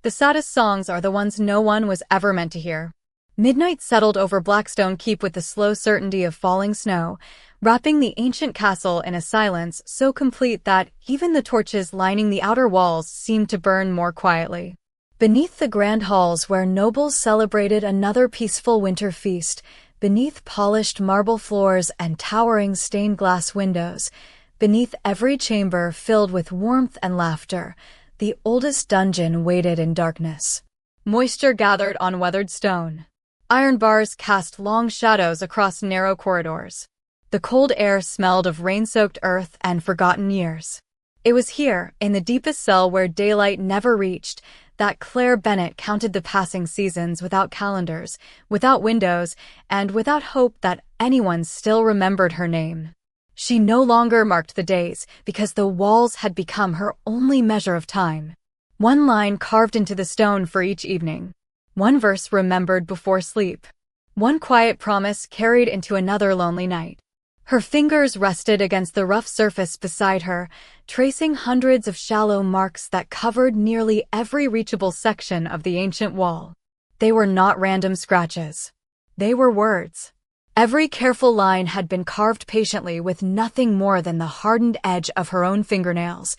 The saddest songs are the ones no one was ever meant to hear. Midnight settled over Blackstone Keep with the slow certainty of falling snow, wrapping the ancient castle in a silence so complete that even the torches lining the outer walls seemed to burn more quietly. Beneath the grand halls where nobles celebrated another peaceful winter feast, beneath polished marble floors and towering stained-glass windows, beneath every chamber filled with warmth and laughter, the oldest dungeon waited in darkness. Moisture gathered on weathered stone. Iron bars cast long shadows across narrow corridors. The cold air smelled of rain-soaked earth and forgotten years. It was here, in the deepest cell where daylight never reached, that Claire Bennett counted the passing seasons without calendars, without windows, and without hope that anyone still remembered her name. She no longer marked the days, because the walls had become her only measure of time. One line carved into the stone for each evening. One verse remembered before sleep. One quiet promise carried into another lonely night. Her fingers rested against the rough surface beside her, tracing hundreds of shallow marks that covered nearly every reachable section of the ancient wall. They were not random scratches. They were words. Every careful line had been carved patiently with nothing more than the hardened edge of her own fingernails.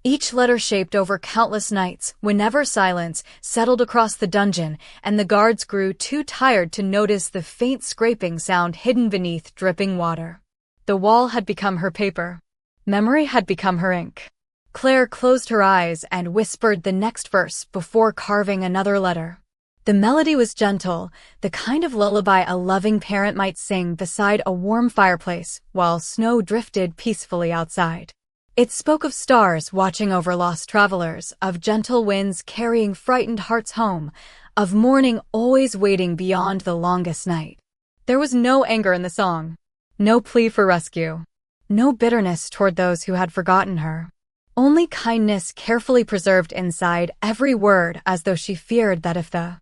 Each letter shaped over countless nights, whenever silence settled across the dungeon and the guards grew too tired to notice the faint scraping sound hidden beneath dripping water. The wall had become her paper. Memory had become her ink. Claire closed her eyes and whispered the next verse before carving another letter. The melody was gentle, the kind of lullaby a loving parent might sing beside a warm fireplace while snow drifted peacefully outside. It spoke of stars watching over lost travelers, of gentle winds carrying frightened hearts home, of morning always waiting beyond the longest night. There was no anger in the song, no plea for rescue, no bitterness toward those who had forgotten her. Only kindness carefully preserved inside every word, as though she feared that if the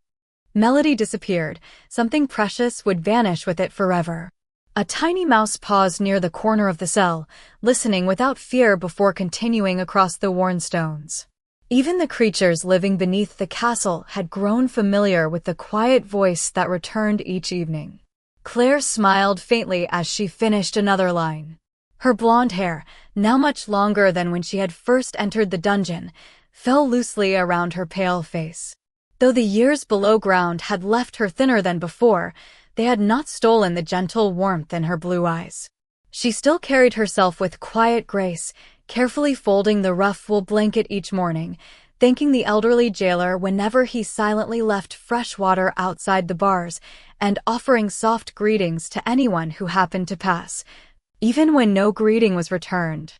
melody disappeared, something precious would vanish with it forever. A tiny mouse paused near the corner of the cell, listening without fear before continuing across the worn stones. Even the creatures living beneath the castle had grown familiar with the quiet voice that returned each evening. Claire smiled faintly as she finished another line. Her blonde hair, now much longer than when she had first entered the dungeon, fell loosely around her pale face. Though the years below ground had left her thinner than before, they had not stolen the gentle warmth in her blue eyes. She still carried herself with quiet grace, carefully folding the rough wool blanket each morning, thanking the elderly jailer whenever he silently left fresh water outside the bars, and offering soft greetings to anyone who happened to pass, even when no greeting was returned.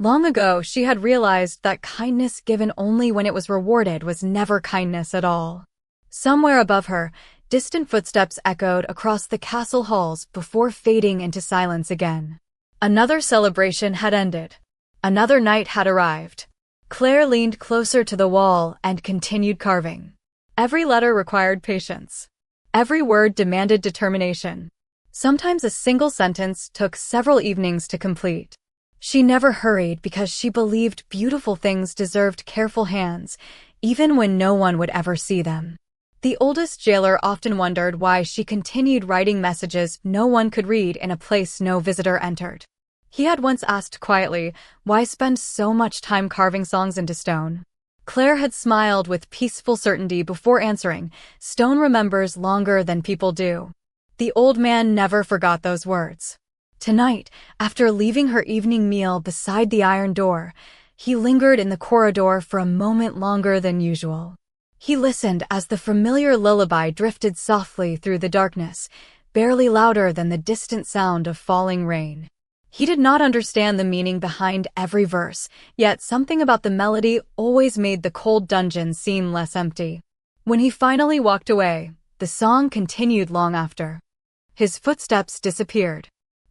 Long ago, she had realized that kindness given only when it was rewarded was never kindness at all. Somewhere above her, distant footsteps echoed across the castle halls before fading into silence again. Another celebration had ended. Another night had arrived. Claire leaned closer to the wall and continued carving. Every letter required patience. Every word demanded determination. Sometimes a single sentence took several evenings to complete. She never hurried because she believed beautiful things deserved careful hands, even when no one would ever see them. The oldest jailer often wondered why she continued writing messages no one could read in a place no visitor entered. He had once asked quietly, why spend so much time carving songs into stone? Claire had smiled with peaceful certainty before answering, "Stone remembers longer than people do." The old man never forgot those words. Tonight, after leaving her evening meal beside the iron door, he lingered in the corridor for a moment longer than usual. He listened as the familiar lullaby drifted softly through the darkness, barely louder than the distant sound of falling rain. He did not understand the meaning behind every verse, yet something about the melody always made the cold dungeon seem less empty. When he finally walked away, the song continued long after. His footsteps disappeared.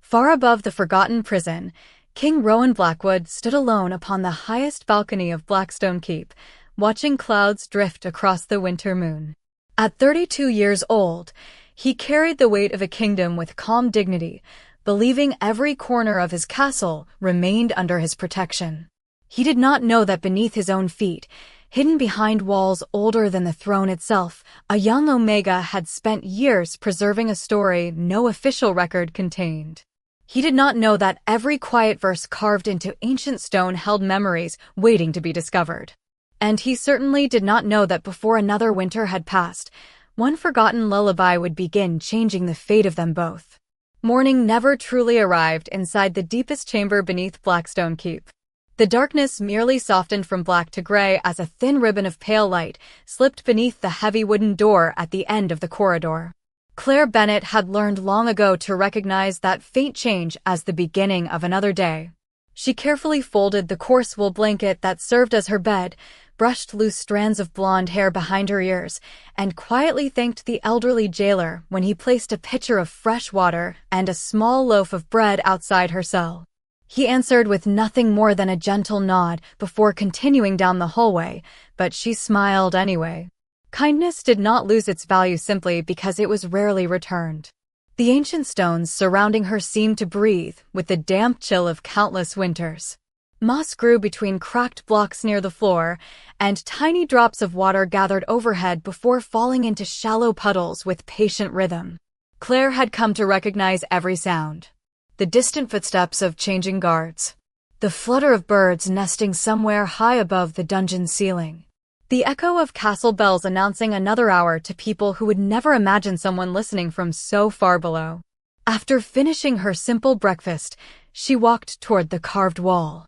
Far above the forgotten prison, King Rowan Blackwood stood alone upon the highest balcony of Blackstone Keep, watching clouds drift across the winter moon. At 32 years old, he carried the weight of a kingdom with calm dignity, believing every corner of his castle remained under his protection. He did not know that beneath his own feet, Hidden behind walls older than the throne itself, a young Omega had spent years preserving a story no official record contained. He did not know that every quiet verse carved into ancient stone held memories waiting to be discovered. And he certainly did not know that before another winter had passed, one forgotten lullaby would begin changing the fate of them both. Morning never truly arrived inside the deepest chamber beneath Blackstone Keep. The darkness merely softened from black to gray as a thin ribbon of pale light slipped beneath the heavy wooden door at the end of the corridor. Claire Bennett had learned long ago to recognize that faint change as the beginning of another day. She carefully folded the coarse wool blanket that served as her bed, brushed loose strands of blonde hair behind her ears, and quietly thanked the elderly jailer when he placed a pitcher of fresh water and a small loaf of bread outside her cell. He answered with nothing more than a gentle nod before continuing down the hallway, but she smiled anyway. Kindness did not lose its value simply because it was rarely returned. The ancient stones surrounding her seemed to breathe with the damp chill of countless winters. Moss grew between cracked blocks near the floor, and tiny drops of water gathered overhead before falling into shallow puddles with patient rhythm. Claire had come to recognize every sound. The distant footsteps of changing guards. The flutter of birds nesting somewhere high above the dungeon ceiling. The echo of castle bells announcing another hour to people who would never imagine someone listening from so far below. After finishing her simple breakfast, she walked toward the carved wall.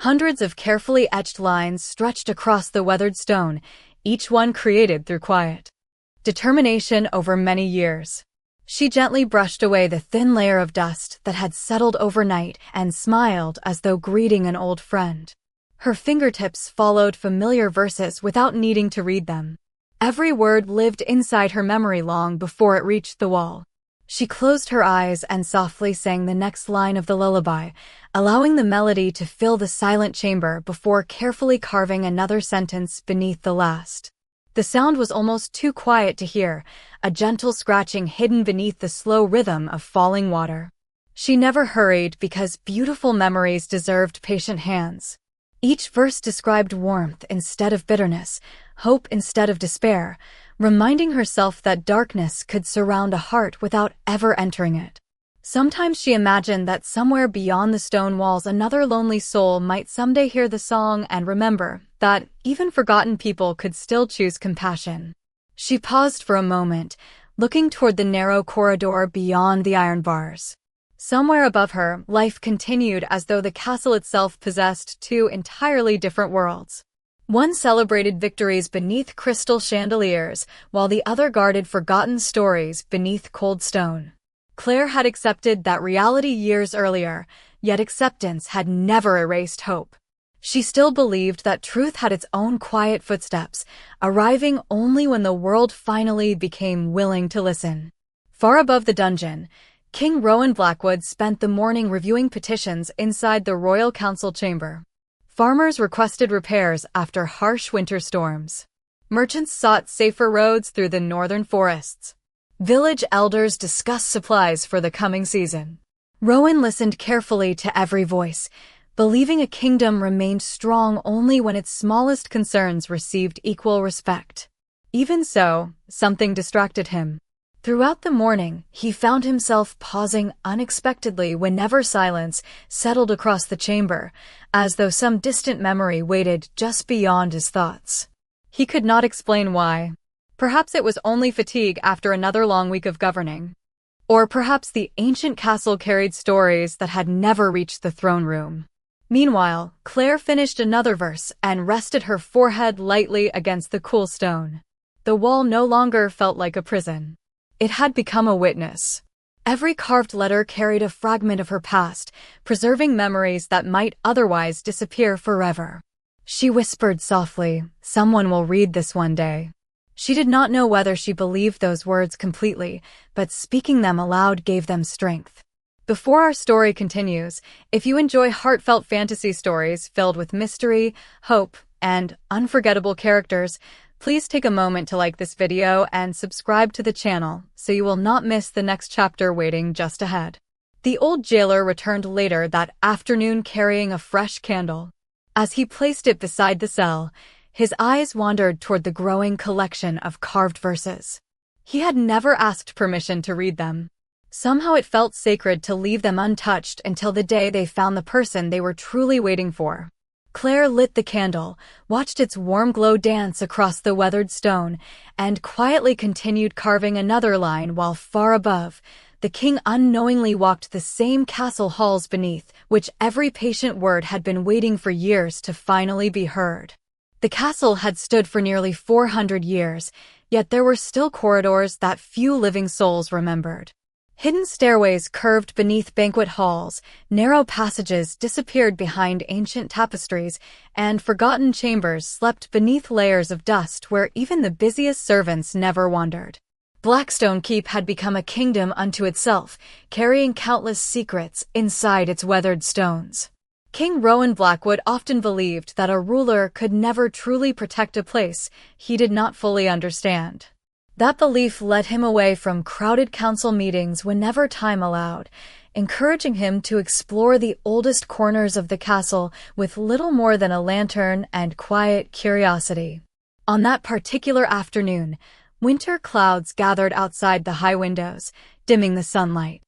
Hundreds of carefully etched lines stretched across the weathered stone, each one created through quiet determination over many years. She gently brushed away the thin layer of dust that had settled overnight and smiled as though greeting an old friend. Her fingertips followed familiar verses without needing to read them. Every word lived inside her memory long before it reached the wall. She closed her eyes and softly sang the next line of the lullaby, allowing the melody to fill the silent chamber before carefully carving another sentence beneath the last. The sound was almost too quiet to hear, a gentle scratching hidden beneath the slow rhythm of falling water. She never hurried because beautiful memories deserved patient hands. Each verse described warmth instead of bitterness, hope instead of despair, reminding herself that darkness could surround a heart without ever entering it. Sometimes she imagined that somewhere beyond the stone walls another lonely soul might someday hear the song and remember that even forgotten people could still choose compassion. She paused for a moment, looking toward the narrow corridor beyond the iron bars. Somewhere above her, life continued as though the castle itself possessed two entirely different worlds. One celebrated victories beneath crystal chandeliers, while the other guarded forgotten stories beneath cold stone. Claire had accepted that reality years earlier, yet acceptance had never erased hope. She still believed that truth had its own quiet footsteps, arriving only when the world finally became willing to listen. Far above the dungeon, King Rowan Blackwood spent the morning reviewing petitions inside the Royal Council chamber. Farmers requested repairs after harsh winter storms. Merchants sought safer roads through the northern forests. Village elders discussed supplies for the coming season. Rowan listened carefully to every voice, believing a kingdom remained strong only when its smallest concerns received equal respect. Even so, something distracted him. Throughout the morning, he found himself pausing unexpectedly whenever silence settled across the chamber, as though some distant memory waited just beyond his thoughts. He could not explain why. Perhaps it was only fatigue after another long week of governing. Or perhaps the ancient castle carried stories that had never reached the throne room. Meanwhile, Claire finished another verse and rested her forehead lightly against the cool stone. The wall no longer felt like a prison. It had become a witness. Every carved letter carried a fragment of her past, preserving memories that might otherwise disappear forever. She whispered softly, "Someone will read this one day." She did not know whether she believed those words completely, but speaking them aloud gave them strength. Before our story continues, if you enjoy heartfelt fantasy stories filled with mystery, hope, and unforgettable characters, please take a moment to like this video and subscribe to the channel so you will not miss the next chapter waiting just ahead. The old jailer returned later that afternoon carrying a fresh candle. As he placed it beside the cell, His eyes wandered toward the growing collection of carved verses. He had never asked permission to read them. Somehow it felt sacred to leave them untouched until the day they found the person they were truly waiting for. Claire lit the candle, watched its warm glow dance across the weathered stone, and quietly continued carving another line while far above, the king unknowingly walked the same castle halls beneath which every patient word had been waiting for years to finally be heard. The castle had stood for nearly 400 years, yet there were still corridors that few living souls remembered. Hidden stairways curved beneath banquet halls, narrow passages disappeared behind ancient tapestries, and forgotten chambers slept beneath layers of dust where even the busiest servants never wandered. Blackstone Keep had become a kingdom unto itself, carrying countless secrets inside its weathered stones. King Rowan Blackwood often believed that a ruler could never truly protect a place he did not fully understand. That belief led him away from crowded council meetings whenever time allowed, encouraging him to explore the oldest corners of the castle with little more than a lantern and quiet curiosity. On that particular afternoon, winter clouds gathered outside the high windows, dimming the sunlight,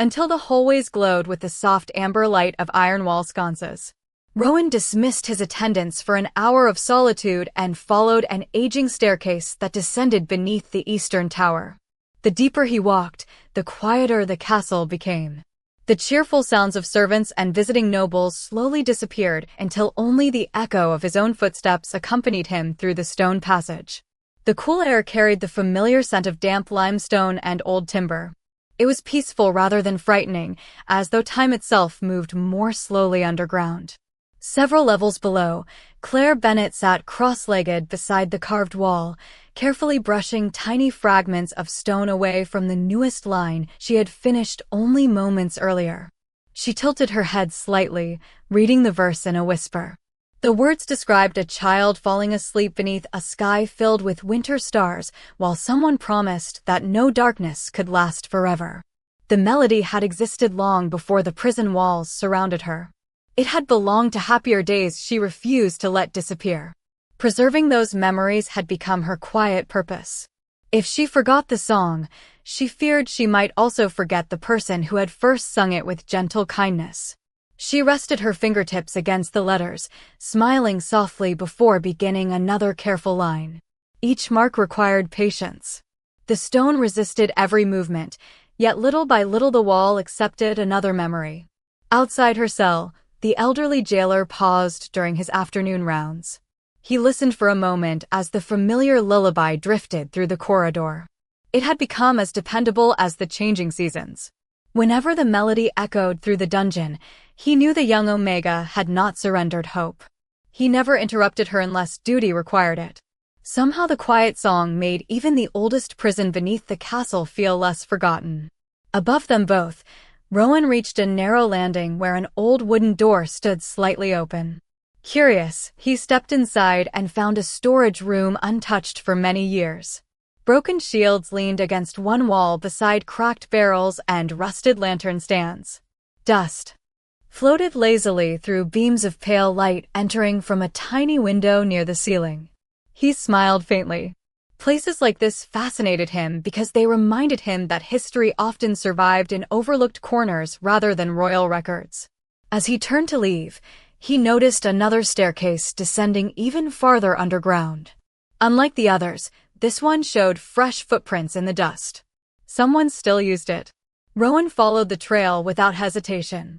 until the hallways glowed with the soft amber light of iron wall sconces. Rowan dismissed his attendants for an hour of solitude and followed an aging staircase that descended beneath the eastern tower. The deeper he walked, the quieter the castle became. The cheerful sounds of servants and visiting nobles slowly disappeared until only the echo of his own footsteps accompanied him through the stone passage. The cool air carried the familiar scent of damp limestone and old timber. It was peaceful rather than frightening, as though time itself moved more slowly underground. Several levels below, Claire Bennett sat cross-legged beside the carved wall, carefully brushing tiny fragments of stone away from the newest line she had finished only moments earlier. She tilted her head slightly, reading the verse in a whisper. The words described a child falling asleep beneath a sky filled with winter stars, while someone promised that no darkness could last forever. The melody had existed long before the prison walls surrounded her. It had belonged to happier days she refused to let disappear. Preserving those memories had become her quiet purpose. If she forgot the song, she feared she might also forget the person who had first sung it with gentle kindness. She rested her fingertips against the letters, smiling softly before beginning another careful line. Each mark required patience. The stone resisted every movement, yet little by little the wall accepted another memory. Outside her cell, the elderly jailer paused during his afternoon rounds. He listened for a moment as the familiar lullaby drifted through the corridor. It had become as dependable as the changing seasons. Whenever the melody echoed through the dungeon, he knew the young Omega had not surrendered hope. He never interrupted her unless duty required it. Somehow the quiet song made even the oldest prison beneath the castle feel less forgotten. Above them both, Rowan reached a narrow landing where an old wooden door stood slightly open. Curious, he stepped inside and found a storage room untouched for many years. Broken shields leaned against one wall beside cracked barrels and rusted lantern stands. Dust floated lazily through beams of pale light entering from a tiny window near the ceiling. He smiled faintly. Places like this fascinated him because they reminded him that history often survived in overlooked corners rather than royal records. As he turned to leave, he noticed another staircase descending even farther underground. Unlike the others, this one showed fresh footprints in the dust. Someone still used it. Rowan followed the trail without hesitation.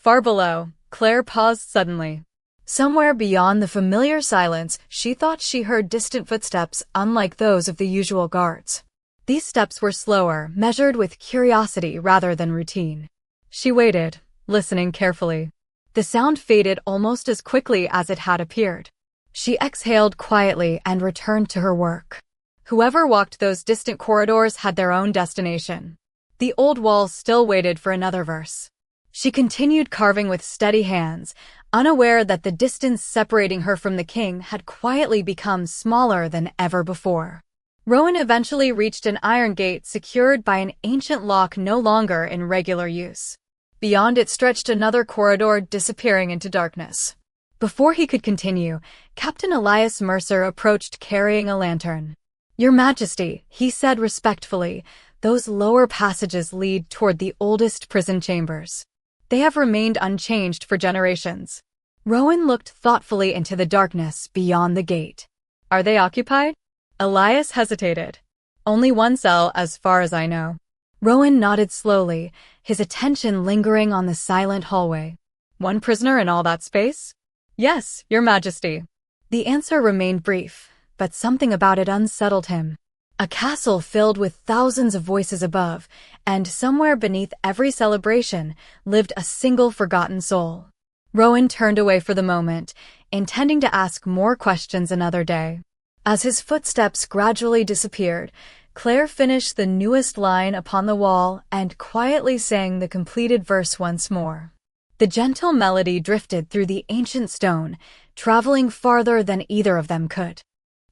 Far below, Claire paused suddenly. Somewhere beyond the familiar silence, she thought she heard distant footsteps unlike those of the usual guards. These steps were slower, measured with curiosity rather than routine. She waited, listening carefully. The sound faded almost as quickly as it had appeared. She exhaled quietly and returned to her work. Whoever walked those distant corridors had their own destination. The old wall still waited for another verse. She continued carving with steady hands, unaware that the distance separating her from the king had quietly become smaller than ever before. Rowan eventually reached an iron gate secured by an ancient lock no longer in regular use. Beyond it stretched another corridor disappearing into darkness. Before he could continue, Captain Elias Mercer approached carrying a lantern. "Your Majesty," he said respectfully, "those lower passages lead toward the oldest prison chambers. They have remained unchanged for generations." Rowan looked thoughtfully into the darkness beyond the gate. "Are they occupied?" Elias hesitated. "Only one cell, as far as I know." Rowan nodded slowly, his attention lingering on the silent hallway. "One prisoner in all that space?" "Yes, Your Majesty." The answer remained brief, but something about it unsettled him. A castle filled with thousands of voices above, and somewhere beneath every celebration lived a single forgotten soul. Rowan turned away for the moment, intending to ask more questions another day. As his footsteps gradually disappeared, Claire finished the newest line upon the wall and quietly sang the completed verse once more. The gentle melody drifted through the ancient stone, traveling farther than either of them could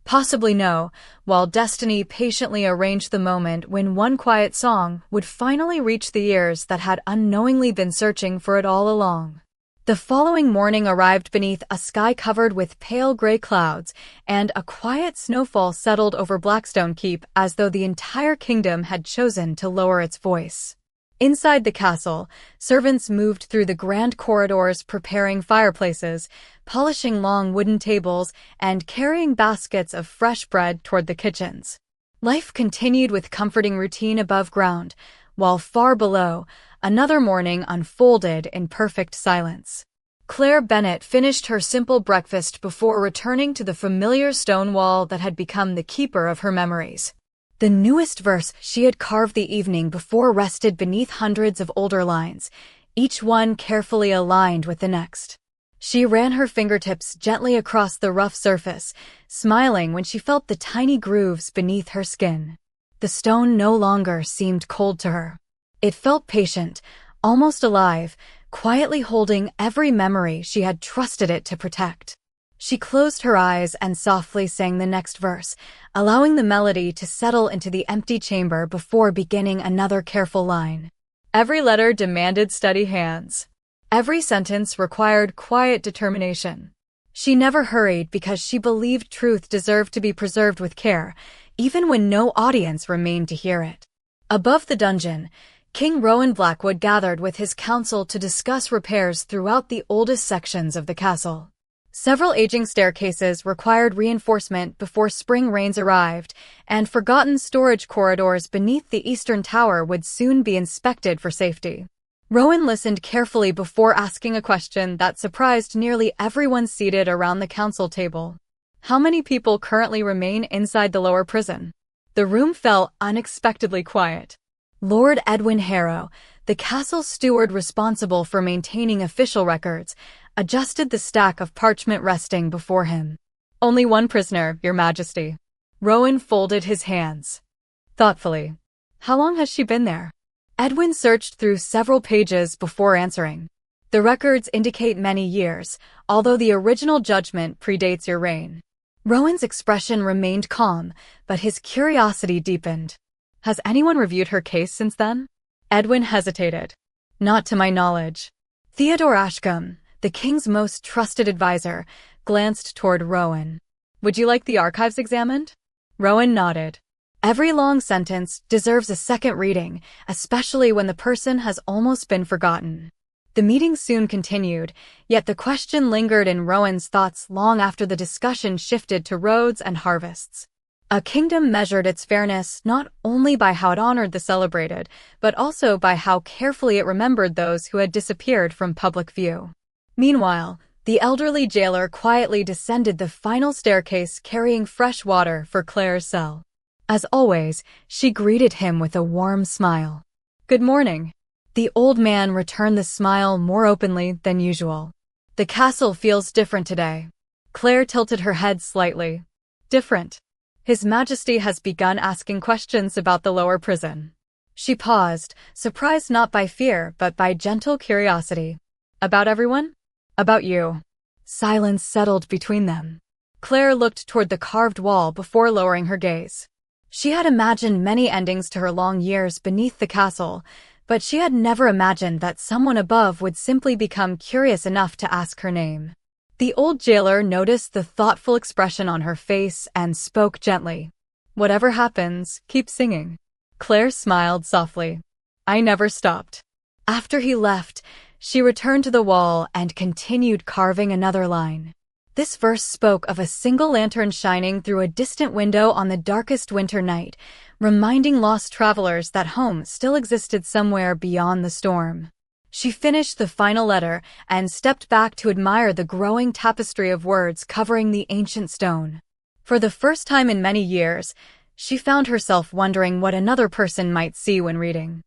possibly know, while destiny patiently arranged the moment when one quiet song would finally reach the ears that had unknowingly been searching for it all along. The following morning arrived beneath a sky covered with pale gray clouds, and a quiet snowfall settled over Blackstone Keep as though the entire kingdom had chosen to lower its voice. Inside the castle, servants moved through the grand corridors preparing fireplaces, polishing long wooden tables, and carrying baskets of fresh bread toward the kitchens. Life continued with comforting routine above ground, while far below, another morning unfolded in perfect silence. Claire Bennett finished her simple breakfast before returning to the familiar stone wall that had become the keeper of her memories. The newest verse she had carved the evening before rested beneath hundreds of older lines, each one carefully aligned with the next. She ran her fingertips gently across the rough surface, smiling when she felt the tiny grooves beneath her skin. The stone no longer seemed cold to her. It felt patient, almost alive, quietly holding every memory she had trusted it to protect. She closed her eyes and softly sang the next verse, allowing the melody to settle into the empty chamber before beginning another careful line. Every letter demanded steady hands. Every sentence required quiet determination. She never hurried because she believed truth deserved to be preserved with care, even when no audience remained to hear it. Above the dungeon, King Rowan Blackwood gathered with his council to discuss repairs throughout the oldest sections of the castle. Several aging staircases required reinforcement before spring rains arrived, and forgotten storage corridors beneath the eastern tower would soon be inspected for safety. Rowan listened carefully before asking a question that surprised nearly everyone seated around the council table. How many people currently remain inside the lower prison? The room fell unexpectedly quiet. Lord Edwin Harrow, the castle steward responsible for maintaining official records, adjusted the stack of parchment resting before him. "Only one prisoner, Your Majesty." Rowan folded his hands thoughtfully. "How long has she been there?" Edwin searched through several pages before answering. "The records indicate many years, although the original judgment predates your reign." Rowan's expression remained calm, but his curiosity deepened. "Has anyone reviewed her case since then?" Edwin hesitated. "Not to my knowledge." Theodore Ashcombe, the king's most trusted advisor, glanced toward Rowan. "Would you like the archives examined?" Rowan nodded. Every long sentence deserves a second reading, especially when the person has almost been forgotten. The meeting soon continued, yet the question lingered in Rowan's thoughts long after the discussion shifted to roads and harvests. A kingdom measured its fairness not only by how it honored the celebrated, but also by how carefully it remembered those who had disappeared from public view. Meanwhile, the elderly jailer quietly descended the final staircase carrying fresh water for Claire's cell. As always, she greeted him with a warm smile. "Good morning." The old man returned the smile more openly than usual. "The castle feels different today." Claire tilted her head slightly. "Different?" "His Majesty has begun asking questions about the lower prison." She paused, surprised not by fear but by gentle curiosity. "About everyone?" "About you." Silence settled between them. Claire looked toward the carved wall before lowering her gaze. She had imagined many endings to her long years beneath the castle, but she had never imagined that someone above would simply become curious enough to ask her name. The old jailer noticed the thoughtful expression on her face and spoke gently. "Whatever happens, keep singing." Claire smiled softly. "I never stopped." After he left, she returned to the wall and continued carving another line. This verse spoke of a single lantern shining through a distant window on the darkest winter night, reminding lost travelers that home still existed somewhere beyond the storm. She finished the final letter and stepped back to admire the growing tapestry of words covering the ancient stone. For the first time in many years, she found herself wondering what another person might see when reading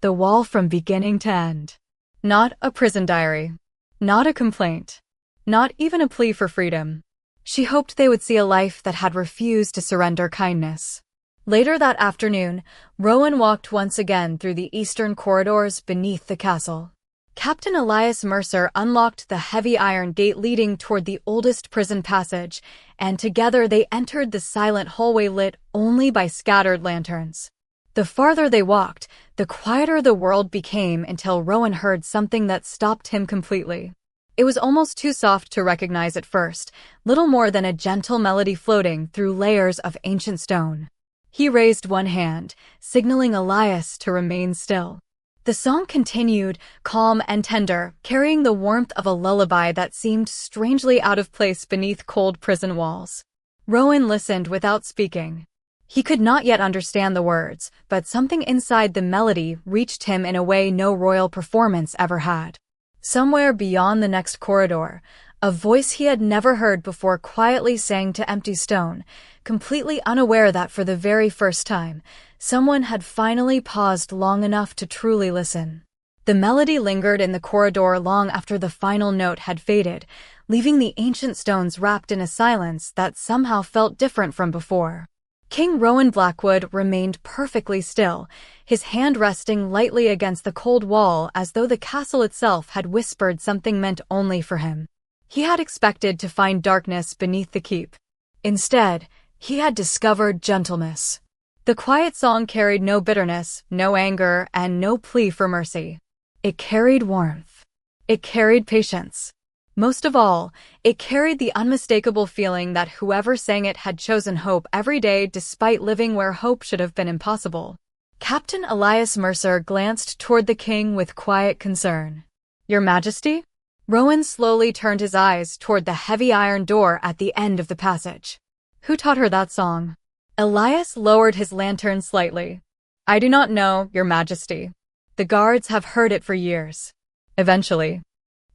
the wall from beginning to end. Not a prison diary. Not a complaint. Not even a plea for freedom. She hoped they would see a life that had refused to surrender kindness. Later that afternoon, Rowan walked once again through the eastern corridors beneath the castle. Captain Elias Mercer unlocked the heavy iron gate leading toward the oldest prison passage, and together they entered the silent hallway lit only by scattered lanterns. The farther they walked, the quieter the world became until Rowan heard something that stopped him completely. It was almost too soft to recognize at first, little more than a gentle melody floating through layers of ancient stone. He raised one hand, signaling Elias to remain still. The song continued, calm and tender, carrying the warmth of a lullaby that seemed strangely out of place beneath cold prison walls. Rowan listened without speaking. He could not yet understand the words, but something inside the melody reached him in a way no royal performance ever had. Somewhere beyond the next corridor, a voice he had never heard before quietly sang to empty stone, completely unaware that for the very first time, someone had finally paused long enough to truly listen. The melody lingered in the corridor long after the final note had faded, leaving the ancient stones wrapped in a silence that somehow felt different from before. King Rowan Blackwood remained perfectly still, his hand resting lightly against the cold wall as though the castle itself had whispered something meant only for him. He had expected to find darkness beneath the keep. Instead, he had discovered gentleness. The quiet song carried no bitterness, no anger, and no plea for mercy. It carried warmth. It carried patience. Most of all, it carried the unmistakable feeling that whoever sang it had chosen hope every day despite living where hope should have been impossible. Captain Elias Mercer glanced toward the king with quiet concern. "Your Majesty?" Rowan slowly turned his eyes toward the heavy iron door at the end of the passage. "Who taught her that song?" Elias lowered his lantern slightly. "I do not know, Your Majesty. The guards have heard it for years. Eventually,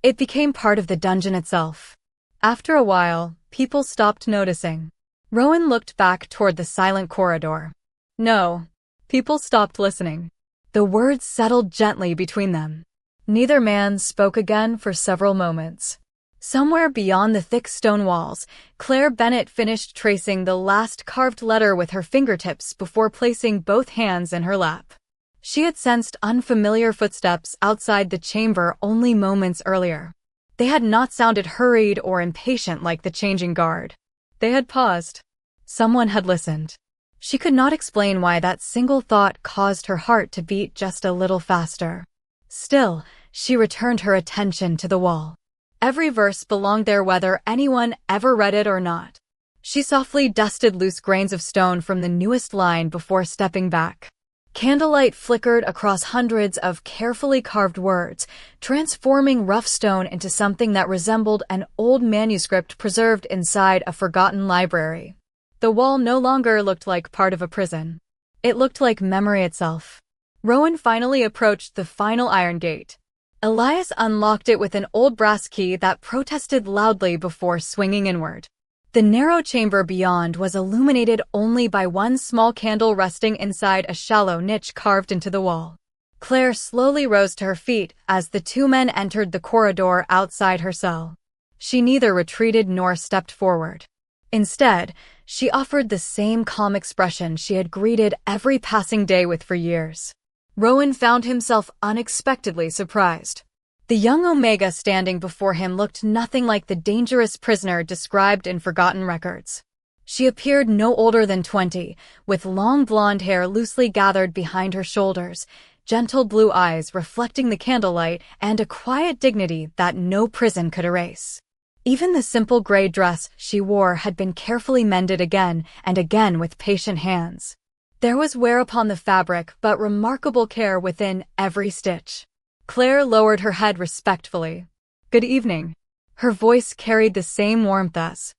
it became part of the dungeon itself. After a while, people stopped noticing." Rowan looked back toward the silent corridor. "No, people stopped listening." The words settled gently between them. Neither man spoke again for several moments. Somewhere beyond the thick stone walls, Claire Bennett finished tracing the last carved letter with her fingertips before placing both hands in her lap. She had sensed unfamiliar footsteps outside the chamber only moments earlier. They had not sounded hurried or impatient like the changing guard. They had paused. Someone had listened. She could not explain why that single thought caused her heart to beat just a little faster. Still, she returned her attention to the wall. Every verse belonged there whether anyone ever read it or not. She softly dusted loose grains of stone from the newest line before stepping back. Candlelight flickered across hundreds of carefully carved words, transforming rough stone into something that resembled an old manuscript preserved inside a forgotten library. The wall no longer looked like part of a prison. It looked like memory itself. Rowan finally approached the final iron gate. Elias unlocked it with an old brass key that protested loudly before swinging inward. The narrow chamber beyond was illuminated only by one small candle resting inside a shallow niche carved into the wall. Claire slowly rose to her feet as the two men entered the corridor outside her cell. She neither retreated nor stepped forward. Instead, she offered the same calm expression she had greeted every passing day with for years. Rowan found himself unexpectedly surprised. The young Omega standing before him looked nothing like the dangerous prisoner described in forgotten records. She appeared no older than 20, with long blonde hair loosely gathered behind her shoulders, gentle blue eyes reflecting the candlelight, and a quiet dignity that no prison could erase. Even the simple gray dress she wore had been carefully mended again and again with patient hands. There was wear upon the fabric, but remarkable care within every stitch. Claire lowered her head respectfully. "Good evening." Her voice carried the same warmth as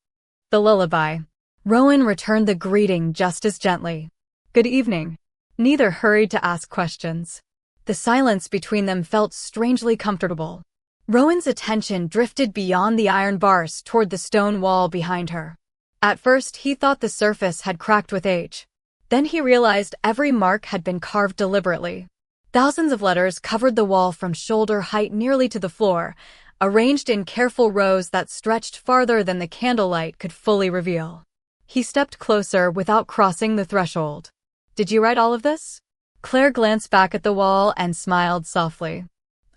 the lullaby. Rowan returned the greeting just as gently. "Good evening." Neither hurried to ask questions. The silence between them felt strangely comfortable. Rowan's attention drifted beyond the iron bars toward the stone wall behind her. At first, he thought the surface had cracked with age. Then he realized every mark had been carved deliberately. Thousands of letters covered the wall from shoulder height nearly to the floor, arranged in careful rows that stretched farther than the candlelight could fully reveal. He stepped closer without crossing the threshold. "Did you write all of this?" Claire glanced back at the wall and smiled softly.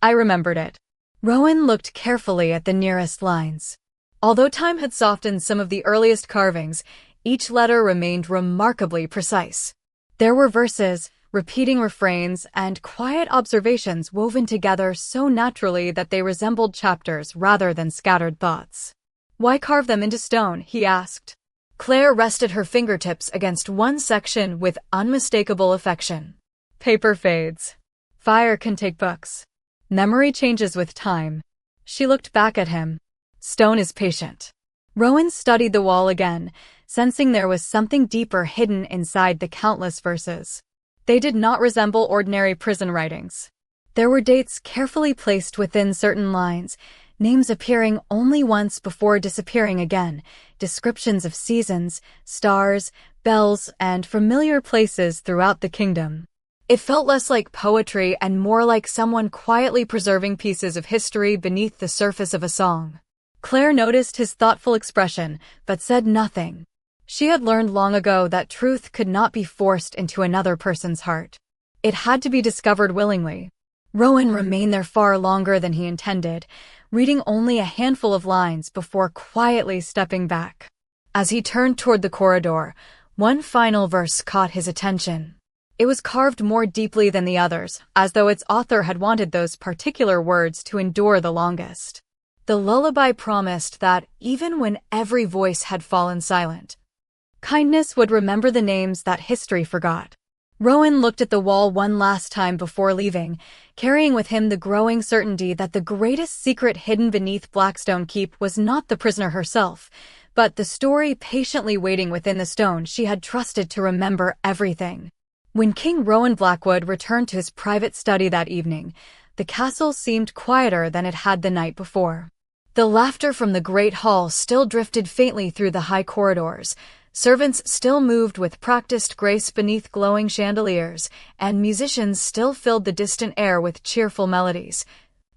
"I remembered it." Rowan looked carefully at the nearest lines. Although time had softened some of the earliest carvings, each letter remained remarkably precise. There were verses, repeating refrains, and quiet observations woven together so naturally that they resembled chapters rather than scattered thoughts. "Why carve them into stone?" he asked. Claire rested her fingertips against one section with unmistakable affection. "Paper fades. Fire can take books. Memory changes with time." She looked back at him. "Stone is patient." Rowan studied the wall again, sensing there was something deeper hidden inside the countless verses. They did not resemble ordinary prison writings. There were dates carefully placed within certain lines, names appearing only once before disappearing again, descriptions of seasons, stars, bells, and familiar places throughout the kingdom. It felt less like poetry and more like someone quietly preserving pieces of history beneath the surface of a song. Claire noticed his thoughtful expression, but said nothing. She had learned long ago that truth could not be forced into another person's heart. It had to be discovered willingly. Rowan remained there far longer than he intended, reading only a handful of lines before quietly stepping back. As he turned toward the corridor, one final verse caught his attention. It was carved more deeply than the others, as though its author had wanted those particular words to endure the longest. The lullaby promised that, even when every voice had fallen silent, kindness would remember the names that history forgot. Rowan looked at the wall one last time before leaving, carrying with him the growing certainty that the greatest secret hidden beneath Blackstone Keep was not the prisoner herself, but the story patiently waiting within the stone she had trusted to remember everything. When King Rowan Blackwood returned to his private study that evening, the castle seemed quieter than it had the night before. The laughter from the great hall still drifted faintly through the high corridors, servants still moved with practiced grace beneath glowing chandeliers, and musicians still filled the distant air with cheerful melodies.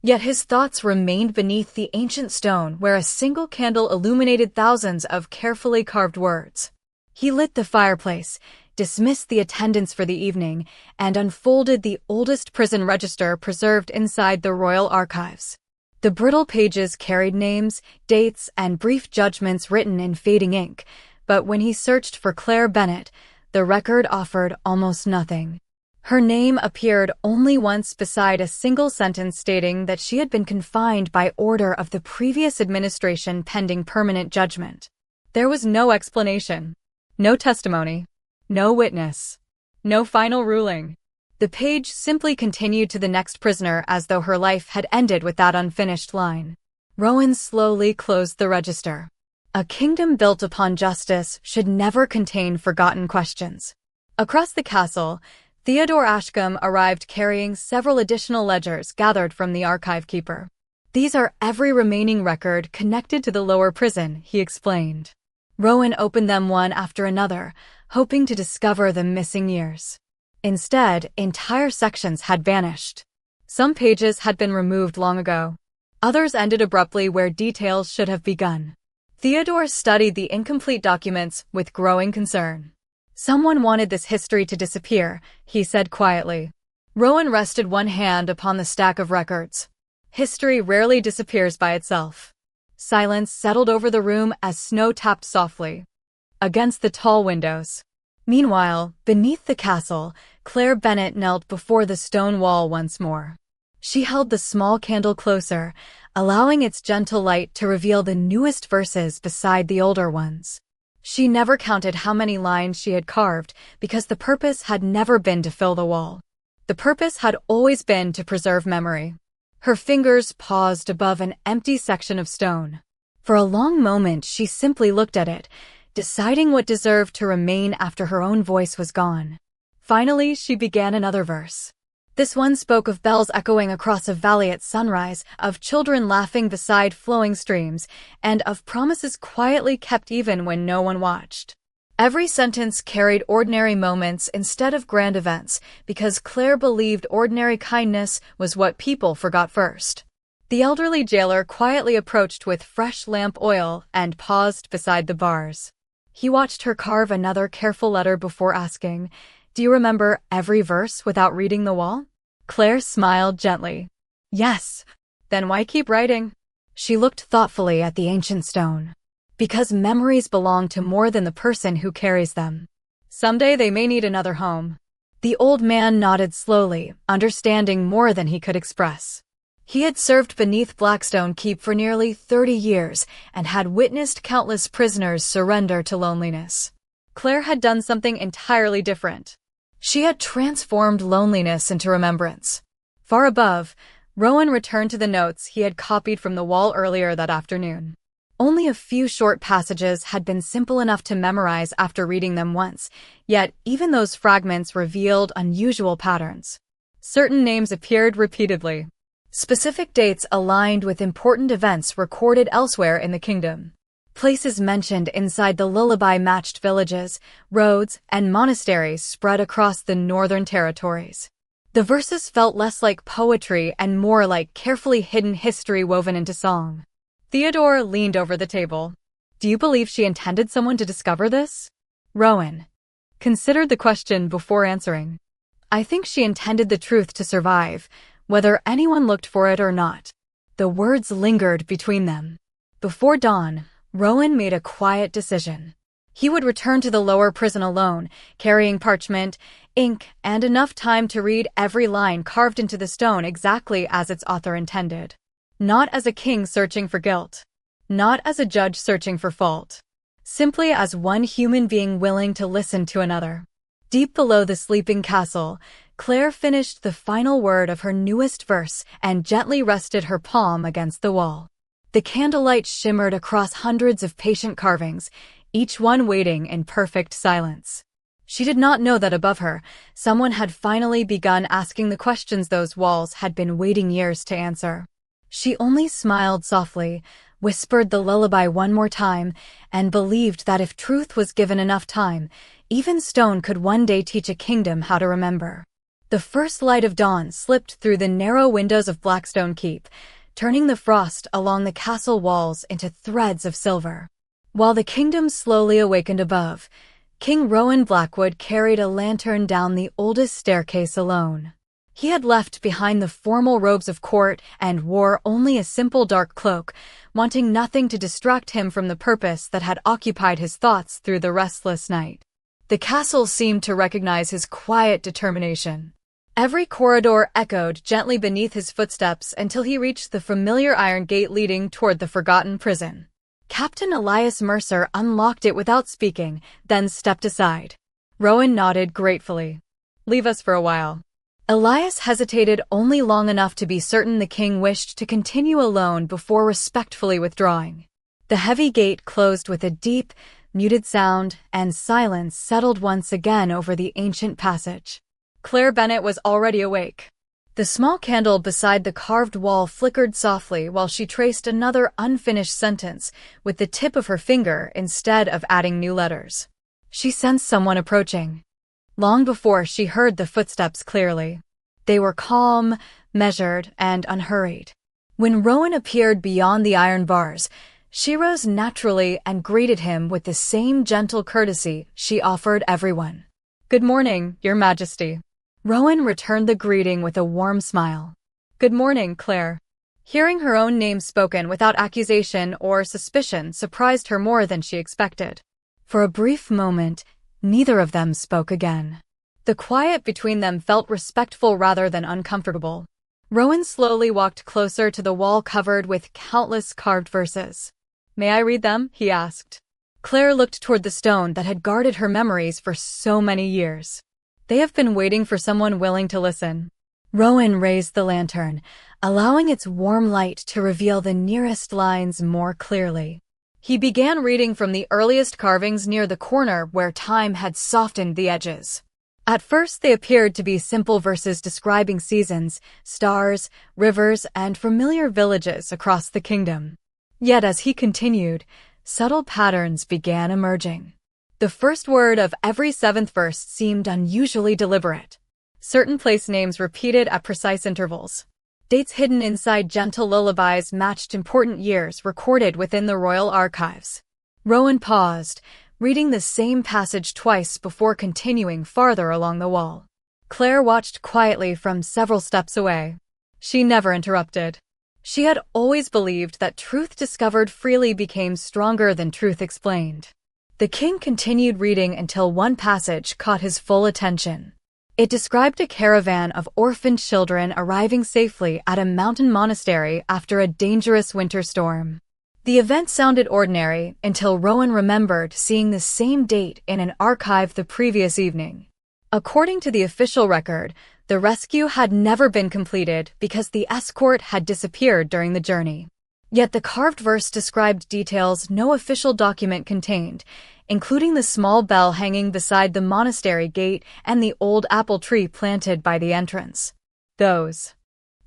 Yet his thoughts remained beneath the ancient stone where a single candle illuminated thousands of carefully carved words. He lit the fireplace, dismissed the attendants for the evening, and unfolded the oldest prison register preserved inside the royal archives. The brittle pages carried names, dates, and brief judgments written in fading ink, but when he searched for Claire Bennett, the record offered almost nothing. Her name appeared only once beside a single sentence stating that she had been confined by order of the previous administration pending permanent judgment. There was no explanation, no testimony, no witness, no final ruling. The page simply continued to the next prisoner as though her life had ended with that unfinished line. Rowan slowly closed the register. A kingdom built upon justice should never contain forgotten questions. Across the castle, Theodore Ashcombe arrived carrying several additional ledgers gathered from the archive keeper. "These are every remaining record connected to the lower prison," he explained. Rowan opened them one after another, hoping to discover the missing years. Instead, entire sections had vanished. Some pages had been removed long ago. Others ended abruptly where details should have begun. Theodore studied the incomplete documents with growing concern. "Someone wanted this history to disappear," he said quietly. Rowan rested one hand upon the stack of records. History rarely disappears by itself. Silence settled over the room as snow tapped softly against the tall windows. Meanwhile, beneath the castle, Claire Bennett knelt before the stone wall once more. She held the small candle closer, allowing its gentle light to reveal the newest verses beside the older ones. She never counted how many lines she had carved because the purpose had never been to fill the wall. The purpose had always been to preserve memory. Her fingers paused above an empty section of stone. For a long moment she simply looked at it, deciding what deserved to remain after her own voice was gone. Finally, she began another verse. This one spoke of bells echoing across a valley at sunrise, of children laughing beside flowing streams, and of promises quietly kept even when no one watched. Every sentence carried ordinary moments instead of grand events, because Claire believed ordinary kindness was what people forgot first. The elderly jailer quietly approached with fresh lamp oil and paused beside the bars. He watched her carve another careful letter before asking, "Do you remember every verse without reading the wall?" Claire smiled gently. "Yes." "Then why keep writing?" She looked thoughtfully at the ancient stone. "Because memories belong to more than the person who carries them. Someday they may need another home." The old man nodded slowly, understanding more than he could express. He had served beneath Blackstone Keep for nearly 30 years and had witnessed countless prisoners surrender to loneliness. Claire had done something entirely different. She had transformed loneliness into remembrance. Far above, Rowan returned to the notes he had copied from the wall earlier that afternoon. Only a few short passages had been simple enough to memorize after reading them once, yet even those fragments revealed unusual patterns. Certain names appeared repeatedly. Specific dates aligned with important events recorded elsewhere in the kingdom. Places mentioned inside the Lullaby matched villages, roads, and monasteries spread across the northern territories. The verses felt less like poetry and more like carefully hidden history woven into song. Theodore leaned over the table. "Do you believe she intended someone to discover this?" Rowan considered the question before answering. "I think she intended the truth to survive, whether anyone looked for it or not." The words lingered between them. Before dawn, Rowan made a quiet decision. He would return to the lower prison alone, carrying parchment, ink, and enough time to read every line carved into the stone exactly as its author intended. Not as a king searching for guilt. Not as a judge searching for fault. Simply as one human being willing to listen to another. Deep below the sleeping castle, Claire finished the final word of her newest verse and gently rested her palm against the wall. The candlelight shimmered across hundreds of patient carvings, each one waiting in perfect silence. She did not know that above her, someone had finally begun asking the questions those walls had been waiting years to answer. She only smiled softly, whispered the lullaby one more time, and believed that if truth was given enough time, even stone could one day teach a kingdom how to remember. The first light of dawn slipped through the narrow windows of Blackstone Keep, turning the frost along the castle walls into threads of silver. While the kingdom slowly awakened above, King Rowan Blackwood carried a lantern down the oldest staircase alone. He had left behind the formal robes of court and wore only a simple dark cloak, wanting nothing to distract him from the purpose that had occupied his thoughts through the restless night. The castle seemed to recognize his quiet determination. Every corridor echoed gently beneath his footsteps until he reached the familiar iron gate leading toward the forgotten prison. Captain Elias Mercer unlocked it without speaking, then stepped aside. Rowan nodded gratefully. "Leave us for a while." Elias hesitated only long enough to be certain the king wished to continue alone before respectfully withdrawing. The heavy gate closed with a deep, muted sound, and silence settled once again over the ancient passage. Claire Bennett was already awake. The small candle beside the carved wall flickered softly while she traced another unfinished sentence with the tip of her finger instead of adding new letters. She sensed someone approaching. Long before she heard the footsteps clearly. They were calm, measured, and unhurried. When Rowan appeared beyond the iron bars, she rose naturally and greeted him with the same gentle courtesy she offered everyone. "Good morning, Your Majesty." Rowan returned the greeting with a warm smile. "Good morning, Claire." Hearing her own name spoken without accusation or suspicion surprised her more than she expected. For a brief moment, neither of them spoke again. The quiet between them felt respectful rather than uncomfortable. Rowan slowly walked closer to the wall covered with countless carved verses. "May I read them?" he asked. Claire looked toward the stone that had guarded her memories for so many years. They have been waiting for someone willing to listen. Rowan raised the lantern, allowing its warm light to reveal the nearest lines more clearly. He began reading from the earliest carvings near the corner where time had softened the edges. At first, they appeared to be simple verses describing seasons, stars, rivers, and familiar villages across the kingdom. Yet as he continued, subtle patterns began emerging. The first word of every seventh verse seemed unusually deliberate. Certain place names repeated at precise intervals. Dates hidden inside gentle lullabies matched important years recorded within the royal archives. Rowan paused, reading the same passage twice before continuing farther along the wall. Claire watched quietly from several steps away. She never interrupted. She had always believed that truth discovered freely became stronger than truth explained. The king continued reading until one passage caught his full attention. It described a caravan of orphaned children arriving safely at a mountain monastery after a dangerous winter storm. The event sounded ordinary until Rowan remembered seeing the same date in an archive the previous evening. According to the official record, the rescue had never been completed because the escort had disappeared during the journey. Yet the carved verse described details no official document contained, including the small bell hanging beside the monastery gate and the old apple tree planted by the entrance. Those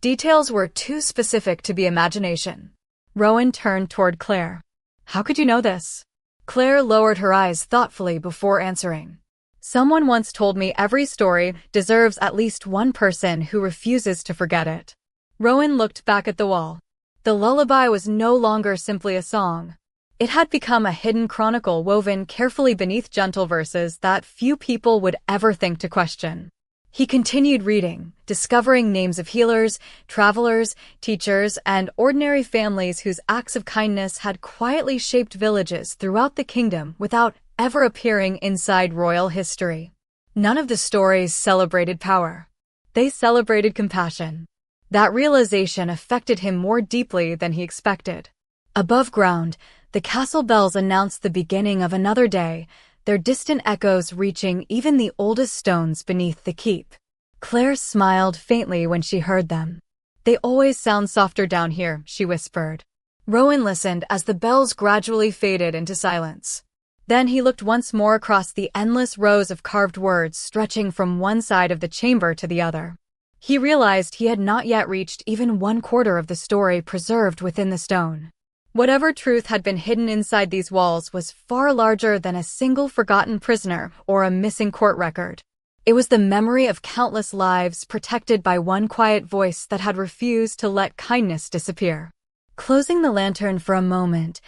details were too specific to be imagination. Rowan turned toward Claire. "How could you know this?" Claire lowered her eyes thoughtfully before answering. "Someone once told me every story deserves at least one person who refuses to forget it." Rowan looked back at the wall. The lullaby was no longer simply a song. It had become a hidden chronicle woven carefully beneath gentle verses that few people would ever think to question. He continued reading, discovering names of healers, travelers, teachers, and ordinary families whose acts of kindness had quietly shaped villages throughout the kingdom without ever appearing inside royal history. None of the stories celebrated power. They celebrated compassion. That realization affected him more deeply than he expected. Above ground, the castle bells announced the beginning of another day, their distant echoes reaching even the oldest stones beneath the keep. Claire smiled faintly when she heard them. "They always sound softer down here," she whispered. Rowan listened as the bells gradually faded into silence. Then he looked once more across the endless rows of carved words stretching from one side of the chamber to the other. He realized he had not yet reached even 1/4 of the story preserved within the stone. Whatever truth had been hidden inside these walls was far larger than a single forgotten prisoner or a missing court record. It was the memory of countless lives protected by one quiet voice that had refused to let kindness disappear. Closing the lantern for a moment,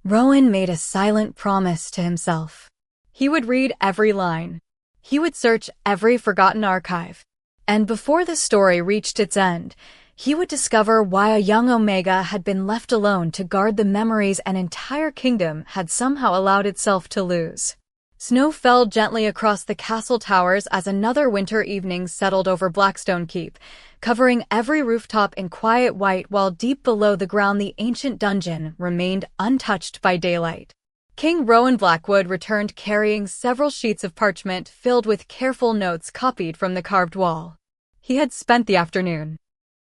Rowan made a silent promise to himself. He would read every line. He would search every forgotten archive. And before the story reached its end, he would discover why a young Omega had been left alone to guard the memories an entire kingdom had somehow allowed itself to lose. Snow fell gently across the castle towers as another winter evening settled over Blackstone Keep, covering every rooftop in quiet white while deep below the ground the ancient dungeon remained untouched by daylight. King Rowan Blackwood returned carrying several sheets of parchment filled with careful notes copied from the carved wall. He had spent the afternoon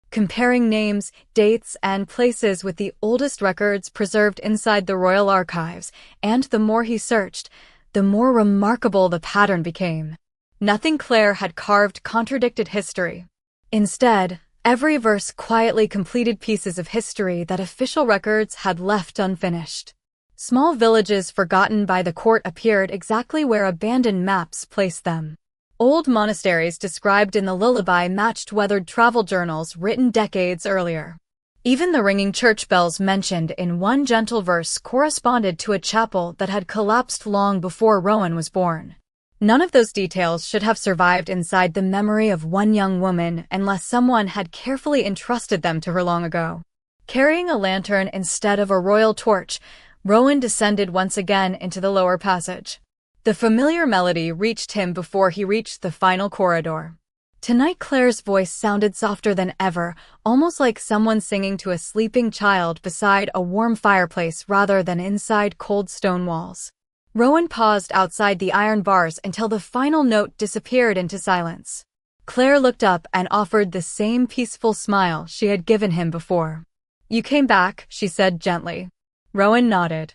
comparing names, dates, and places with the oldest records preserved inside the royal archives, and the more he searched, the more remarkable the pattern became. Nothing Claire had carved contradicted history. Instead, every verse quietly completed pieces of history that official records had left unfinished. Small villages forgotten by the court appeared exactly where abandoned maps placed them. Old monasteries described in the lullaby matched weathered travel journals written decades earlier. Even the ringing church bells mentioned in one gentle verse corresponded to a chapel that had collapsed long before Rowan was born. None of those details should have survived inside the memory of one young woman unless someone had carefully entrusted them to her long ago. Carrying a lantern instead of a royal torch, Rowan descended once again into the lower passage. The familiar melody reached him before he reached the final corridor. Tonight Claire's voice sounded softer than ever, almost like someone singing to a sleeping child beside a warm fireplace rather than inside cold stone walls. Rowan paused outside the iron bars until the final note disappeared into silence. Claire looked up and offered the same peaceful smile she had given him before. "You came back," she said gently. Rowan nodded.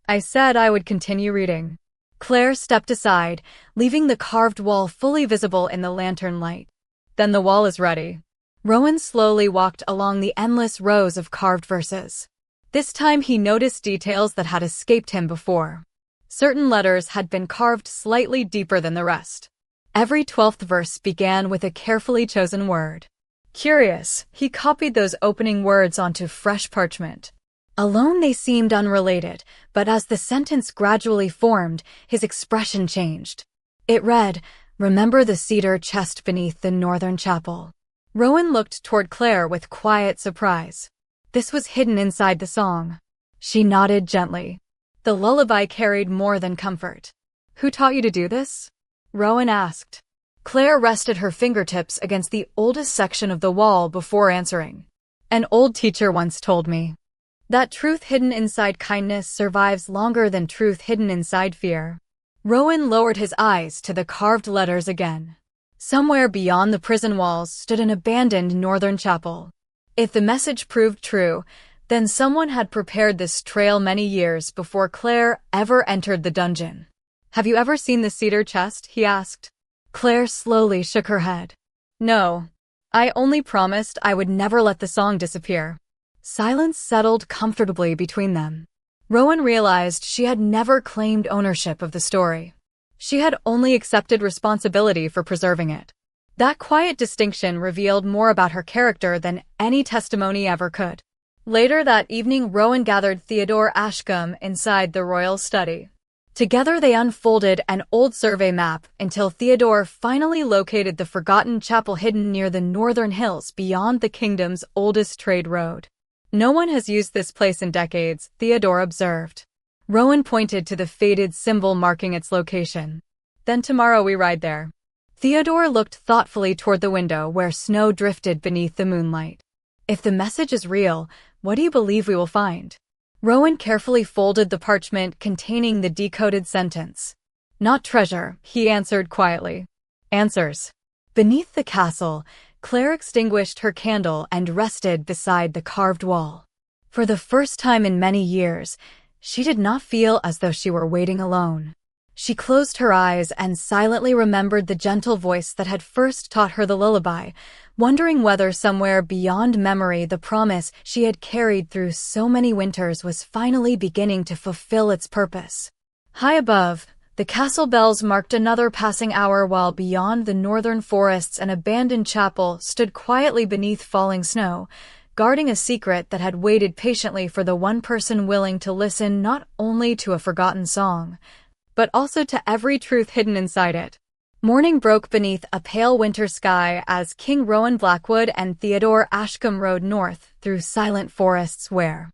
"I said I would continue reading." Claire stepped aside, leaving the carved wall fully visible in the lantern light. "Then the wall is ready." Rowan slowly walked along the endless rows of carved verses. This time he noticed details that had escaped him before. Certain letters had been carved slightly deeper than the rest. Every 12th verse began with a carefully chosen word. Curious, he copied those opening words onto fresh parchment. Alone they seemed unrelated, but as the sentence gradually formed, his expression changed. It read, "Remember the cedar chest beneath the northern chapel." Rowan looked toward Claire with quiet surprise. This was hidden inside the song. She nodded gently. The lullaby carried more than comfort. "Who taught you to do this?" Rowan asked. Claire rested her fingertips against the oldest section of the wall before answering. "An old teacher once told me that truth hidden inside kindness survives longer than truth hidden inside fear." Rowan lowered his eyes to the carved letters again. Somewhere beyond the prison walls stood an abandoned northern chapel. If the message proved true, then someone had prepared this trail many years before Claire ever entered the dungeon. "Have you ever seen the cedar chest?" he asked. Claire slowly shook her head. "No. I only promised I would never let the song disappear." Silence settled comfortably between them. Rowan realized she had never claimed ownership of the story. She had only accepted responsibility for preserving it. That quiet distinction revealed more about her character than any testimony ever could. Later that evening, Rowan gathered Theodore Ashcombe inside the royal study. Together they unfolded an old survey map until Theodore finally located the forgotten chapel hidden near the northern hills beyond the kingdom's oldest trade road. "No one has used this place in decades," Theodore observed. Rowan pointed to the faded symbol marking its location. "Then tomorrow we ride there." Theodore looked thoughtfully toward the window where snow drifted beneath the moonlight. "If the message is real, what do you believe we will find?" Rowan carefully folded the parchment containing the decoded sentence. "Not treasure," he answered quietly. "Answers." Beneath the castle, Claire extinguished her candle and rested beside the carved wall. For the first time in many years, she did not feel as though she were waiting alone. She closed her eyes and silently remembered the gentle voice that had first taught her the lullaby, wondering whether somewhere beyond memory the promise she had carried through so many winters was finally beginning to fulfill its purpose. High above, the castle bells marked another passing hour, while beyond the northern forests an abandoned chapel stood quietly beneath falling snow, guarding a secret that had waited patiently for the one person willing to listen not only to a forgotten song, but also to every truth hidden inside it. Morning broke beneath a pale winter sky as King Rowan Blackwood and Theodore Ashcombe rode north through silent forests where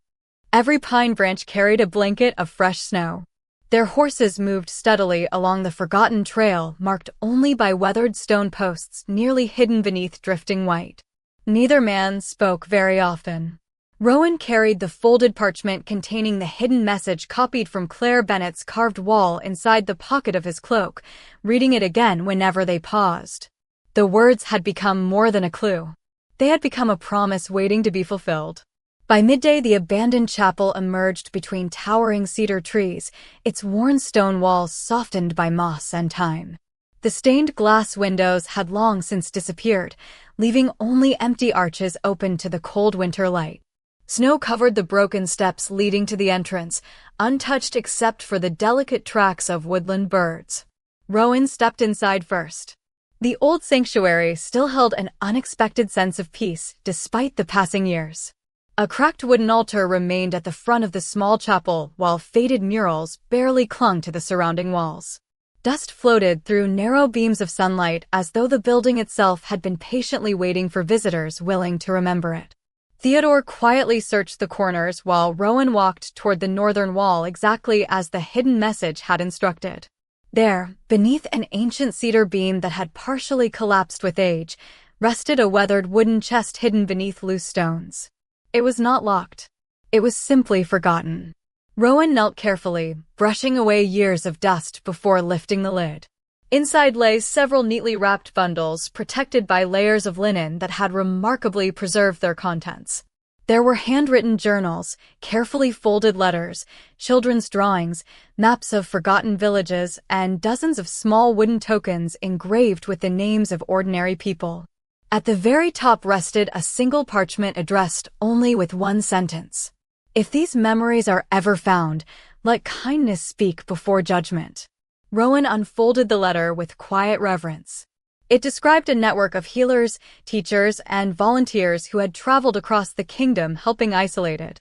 every pine branch carried a blanket of fresh snow. Their horses moved steadily along the forgotten trail marked only by weathered stone posts nearly hidden beneath drifting white. Neither man spoke very often. Rowan carried the folded parchment containing the hidden message copied from Claire Bennett's carved wall inside the pocket of his cloak, reading it again whenever they paused. The words had become more than a clue. They had become a promise waiting to be fulfilled. By midday, the abandoned chapel emerged between towering cedar trees, its worn stone walls softened by moss and time. The stained glass windows had long since disappeared, leaving only empty arches open to the cold winter light. Snow covered the broken steps leading to the entrance, untouched except for the delicate tracks of woodland birds. Rowan stepped inside first. The old sanctuary still held an unexpected sense of peace despite the passing years. A cracked wooden altar remained at the front of the small chapel, while faded murals barely clung to the surrounding walls. Dust floated through narrow beams of sunlight as though the building itself had been patiently waiting for visitors willing to remember it. Theodore quietly searched the corners while Rowan walked toward the northern wall exactly as the hidden message had instructed. There, beneath an ancient cedar beam that had partially collapsed with age, rested a weathered wooden chest hidden beneath loose stones. It was not locked. It was simply forgotten. Rowan knelt carefully, brushing away years of dust before lifting the lid. Inside lay several neatly wrapped bundles, protected by layers of linen that had remarkably preserved their contents. There were handwritten journals, carefully folded letters, children's drawings, maps of forgotten villages, and dozens of small wooden tokens engraved with the names of ordinary people. At the very top rested a single parchment addressed only with one sentence. "If these memories are ever found, let kindness speak before judgment." Rowan unfolded the letter with quiet reverence. It described a network of healers, teachers, and volunteers who had traveled across the kingdom helping isolated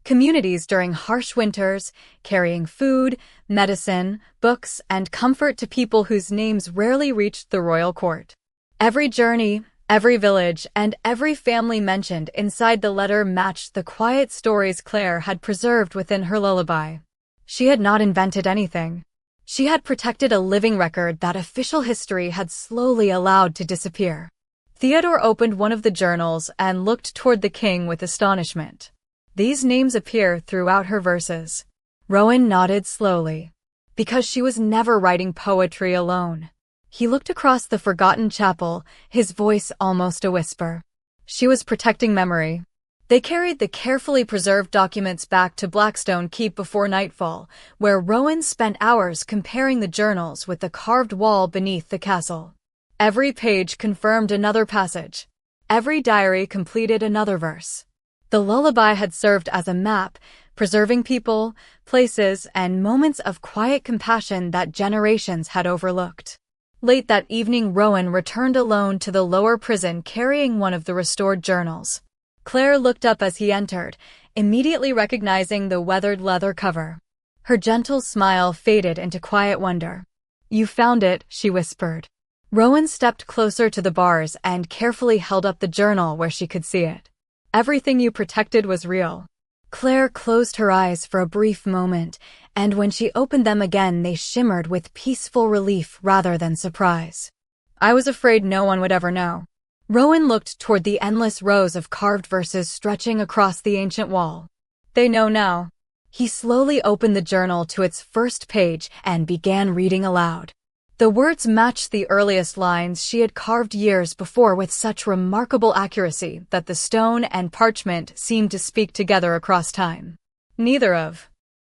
communities during harsh winters, carrying food, medicine, books, and comfort to people whose names rarely reached the royal court. Every journey, every village, and every family mentioned inside the letter matched the quiet stories Claire had preserved within her lullaby. She had not invented anything. She had protected a living record that official history had slowly allowed to disappear. Theodore opened one of the journals and looked toward the king with astonishment. These names appear throughout her verses. Rowan nodded slowly. Because she was never writing poetry alone. He looked across the forgotten chapel, his voice almost a whisper. She was protecting memory. They carried the carefully preserved documents back to Blackstone Keep before nightfall, where Rowan spent hours comparing the journals with the carved wall beneath the castle. Every page confirmed another passage. Every diary completed another verse. The lullaby had served as a map, preserving people, places, and moments of quiet compassion that generations had overlooked. Late that evening, Rowan returned alone to the lower prison carrying one of the restored journals. Claire looked up as he entered, immediately recognizing the weathered leather cover. Her gentle smile faded into quiet wonder. "You found it," she whispered. Rowan stepped closer to the bars and carefully held up the journal where she could see it. "Everything you protected was real." Claire closed her eyes for a brief moment, and when she opened them again, they shimmered with peaceful relief rather than surprise. "I was afraid no one would ever know." Rowan looked toward the endless rows of carved verses stretching across the ancient wall. "They know now." He slowly opened the journal to its first page and began reading aloud. The words matched the earliest lines she had carved years before with such remarkable accuracy that the stone and parchment seemed to speak together across time. "Neither of